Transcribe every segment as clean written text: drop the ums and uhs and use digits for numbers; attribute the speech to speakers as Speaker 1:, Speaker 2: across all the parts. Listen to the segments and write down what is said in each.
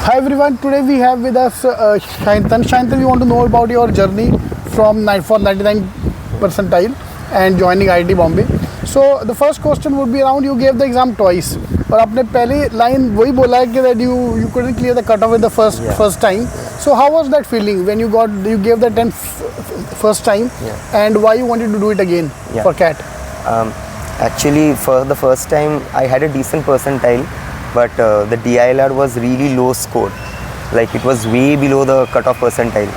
Speaker 1: Hi everyone, today we have with us Sayantan. Sayantan, we want to know about your journey from 99 percentile and joining IIT Bombay. So the first question would be around, you gave the exam twice. और आपने पहली line वही बोला है कि that you couldn't clear the cutoff with the first time. So how was that feeling when you gave the 10 first time, and why you wanted to do it again for CAT?
Speaker 2: Actually, for the first time, I had a decent percentile, but the DILR was really low scored. Like it was way below the cutoff percentile.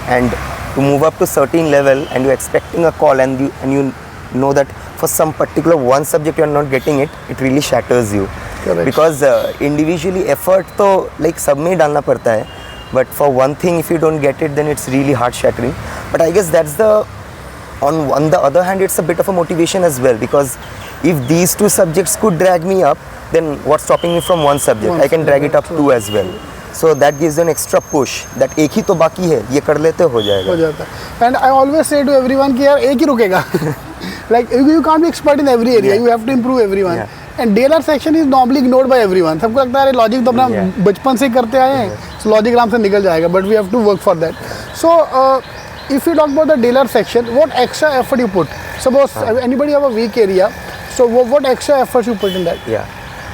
Speaker 2: And to move up to certain level, and you're expecting a call, and you know that for some particular one subject you are not getting it, it really shatters you.
Speaker 1: Correct.
Speaker 2: Because individually effort तो like सब में डालना पड़ता है, but for one thing if you don't get it, then it's really heart shattering. But I guess that's on the other hand, it's a bit of a motivation as well, because if these two subjects could drag me up, then what's stopping me from one subject? I can drag it up two as well. So that gives an extra push that एक ही तो बाकी है, ये कर लेते हो जाएगा.
Speaker 1: And I always say to everyone कि यार एक ही रुकेगा. Like you can't be expert in every area. You have to improve everyone. And DLR section is normally ignored by everyone. सबको लगता है लॉजिक तो अपना बचपन से करते आए हैं, so लॉजिक आराम से निकल जाएगा. But we have to work for that. So if you talk about the DLR section, what extra effort you put? Suppose anybody have a weak area, so what extra effort you put in that?
Speaker 2: Yeah,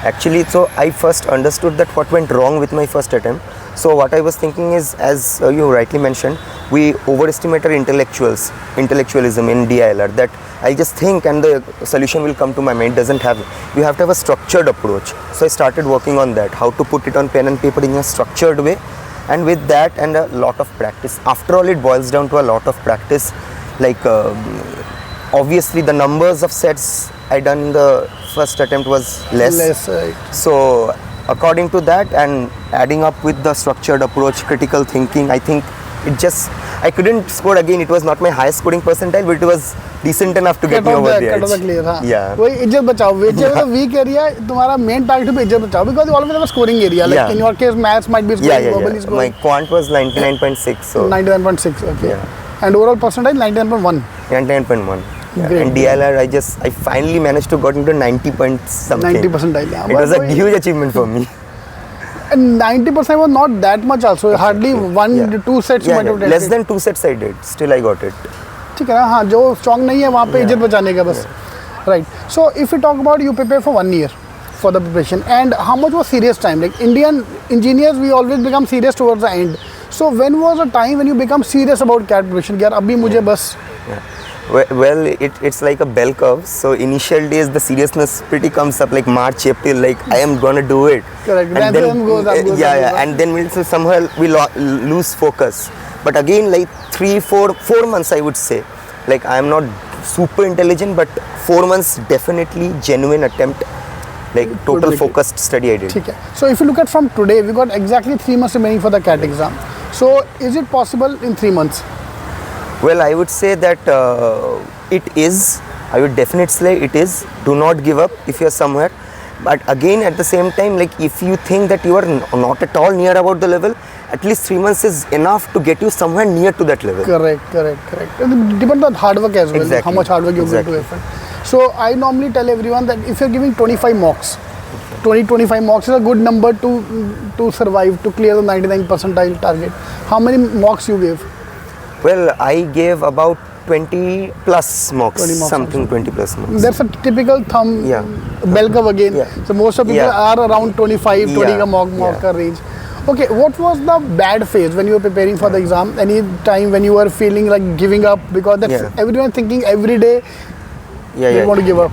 Speaker 2: actually, so I first understood that what went wrong with my first attempt. So what I was thinking is, as you rightly mentioned, we overestimate our intellectualism in DILR, that I just think and the solution will come to my mind. Doesn't have. You have to have a structured approach. So I started working on that, how to put it on pen and paper in a structured way. And with that and a lot of practice. After all, it boils down to a lot of practice. Like obviously the numbers of sets I done in the first attempt was less.
Speaker 1: Right.
Speaker 2: So according to that and adding up with the structured approach, critical thinking, I think I couldn't score again. It was not my highest scoring percentile, but it was decent enough to get me over the edge.
Speaker 1: Clear, हाँ.
Speaker 2: Yeah.
Speaker 1: वही इज्जत बचाओ. Whichever the weak area, तुम्हारा main target पे इज्जत बचाओ, because you always have a scoring area. Like in your case, maths might be scoring, verbally scoring.
Speaker 2: My quant was 99.6. So
Speaker 1: 99.6. Okay.
Speaker 2: Yeah.
Speaker 1: And overall percentile 99.1.
Speaker 2: 99.1. Yeah.
Speaker 1: Great.
Speaker 2: And DILR, I finally managed to got into 90 point something.
Speaker 1: 90 percentile. Yeah.
Speaker 2: It was a huge achievement for me.
Speaker 1: And 90% was not that much also. Hardly one, two sets you might have done.
Speaker 2: Less than 2 sets I did. Still I got it.
Speaker 1: ठीक है ना, हाँ, जो strong नहीं है वहाँ पे इज्जत बचाने का बस. Right. So if we talk about, you prepare for 1 year for the preparation, and how much was serious time? Like Indian engineers, we always become serious towards the end. So when was a time when you become serious about CAT preparation? यार अभी मुझे बस.
Speaker 2: Well, it's like a bell curve. So initial days the seriousness pretty comes up, like March, April, like I am gonna do it.
Speaker 1: Correct.
Speaker 2: And then goes up. And then we'll somehow we lose focus. But again, like 4 months I would say, like I am not super intelligent, but 4 months definitely genuine attempt, like total focused study I did.
Speaker 1: ठीक है. So if you look at from today, we got exactly 3 months remaining for the CAT exam. So is it possible in 3 months?
Speaker 2: Well, I would say that it is. I would definitely say it is. Do not give up if you are somewhere. But again, at the same time, like if you think that you are not at all near about the level, at least 3 months is enough to get you somewhere near to that level.
Speaker 1: Correct. It depends on hard work as well.
Speaker 2: Exactly.
Speaker 1: How much hard work you give to effort. So I normally tell everyone that if you're giving 25 mocks, 25 mocks is a good number to survive, to clear the 99 percentile target. How many mocks you gave?
Speaker 2: Well, I gave about 20 plus mocks, 20 plus mocks.
Speaker 1: That's a typical bell curve again. Yeah. So most of people are around 25, 20 ka mock range. Okay, what was the bad phase when you were preparing for the exam? Any time when you were feeling like giving up? Because that's everyone thinking every day they want to give up.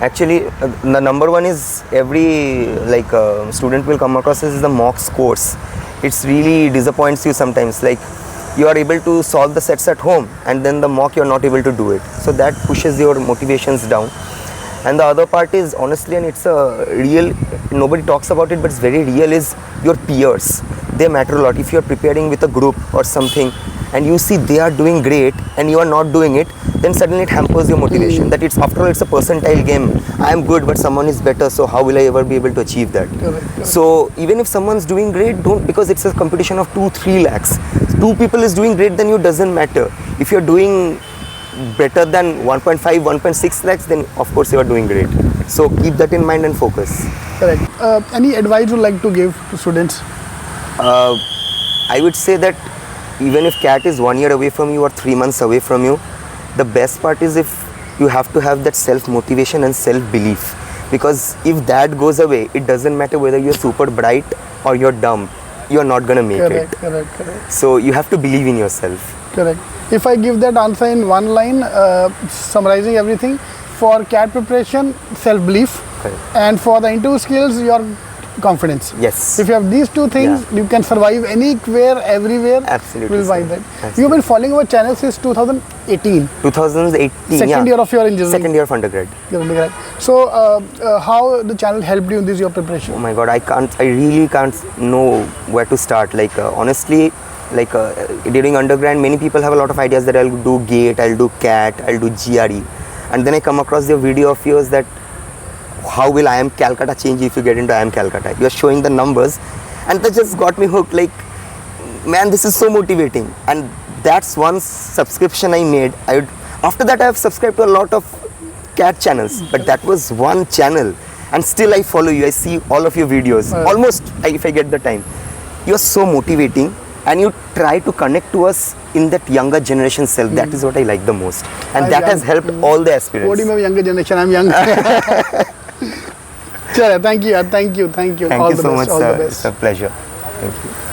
Speaker 2: Actually, the number one is every student will come across is the mock scores. It's really disappoints you sometimes. Like you are able to solve the sets at home, and then the mock you are not able to do it. So that pushes your motivations down. And the other part is honestly, and it's a real, nobody talks about it, but it's very real, is your peers. They matter a lot. If you're preparing with a group or something and you see they are doing great and you are not doing it, then suddenly it hampers your motivation. That it's, after all, it's a percentile game. I am good, but someone is better, so how will I ever be able to achieve that?
Speaker 1: Correct.
Speaker 2: So even if someone's doing great, don't, because it's a competition of 2-3 lakhs. 2 people is doing great, then you doesn't matter. If you're doing better than 1.5, 1.6 lakhs, then of course you are doing great. So keep that in mind and focus.
Speaker 1: Correct. Any advice you like to give to students?
Speaker 2: I would say that even if CAT is 1 year away from you or 3 months away from you, the best part is if you have to have that self-motivation and self-belief. Because if that goes away, it doesn't matter whether you're super bright or you're dumb, you're not going to make it.
Speaker 1: Correct.
Speaker 2: So you have to believe in yourself.
Speaker 1: Correct. If I give that answer in one line, summarizing everything, for CAT preparation, self-belief,
Speaker 2: Correct.
Speaker 1: and for the interview skills, your confidence.
Speaker 2: Yes.
Speaker 1: If you have these two things, you can survive anywhere, everywhere.
Speaker 2: Absolutely.
Speaker 1: Will find that.
Speaker 2: Absolutely.
Speaker 1: You've been following our channel since 2018.
Speaker 2: 2018.
Speaker 1: Second year of your engineering.
Speaker 2: Second year of undergrad.
Speaker 1: Your undergrad. So, how the channel helped you in this your preparation?
Speaker 2: Oh my God, I really can't know where to start. Like honestly, like during undergrad, many people have a lot of ideas that I'll do GATE, I'll do CAT, I'll do GRE, and then I come across the video of yours that how will IIM Calcutta change if you get into IIM Calcutta? You're showing the numbers, and that just got me hooked. Like, man, this is so motivating. And that's one subscription I made. After that, I have subscribed to a lot of CAT channels, but that was one channel. And still I follow you. I see all of your videos, almost if I get the time. You're so motivating, and you try to connect to us in that younger generation self. That is what I like the most. And
Speaker 1: I'm
Speaker 2: that
Speaker 1: young.
Speaker 2: has helped all the aspirants.
Speaker 1: What do you mean younger generation? I'm young. Sure, thank you.
Speaker 2: Thank
Speaker 1: all
Speaker 2: you
Speaker 1: the
Speaker 2: so
Speaker 1: best,
Speaker 2: much,
Speaker 1: all
Speaker 2: sir.
Speaker 1: the best.
Speaker 2: It's a pleasure. Thank you.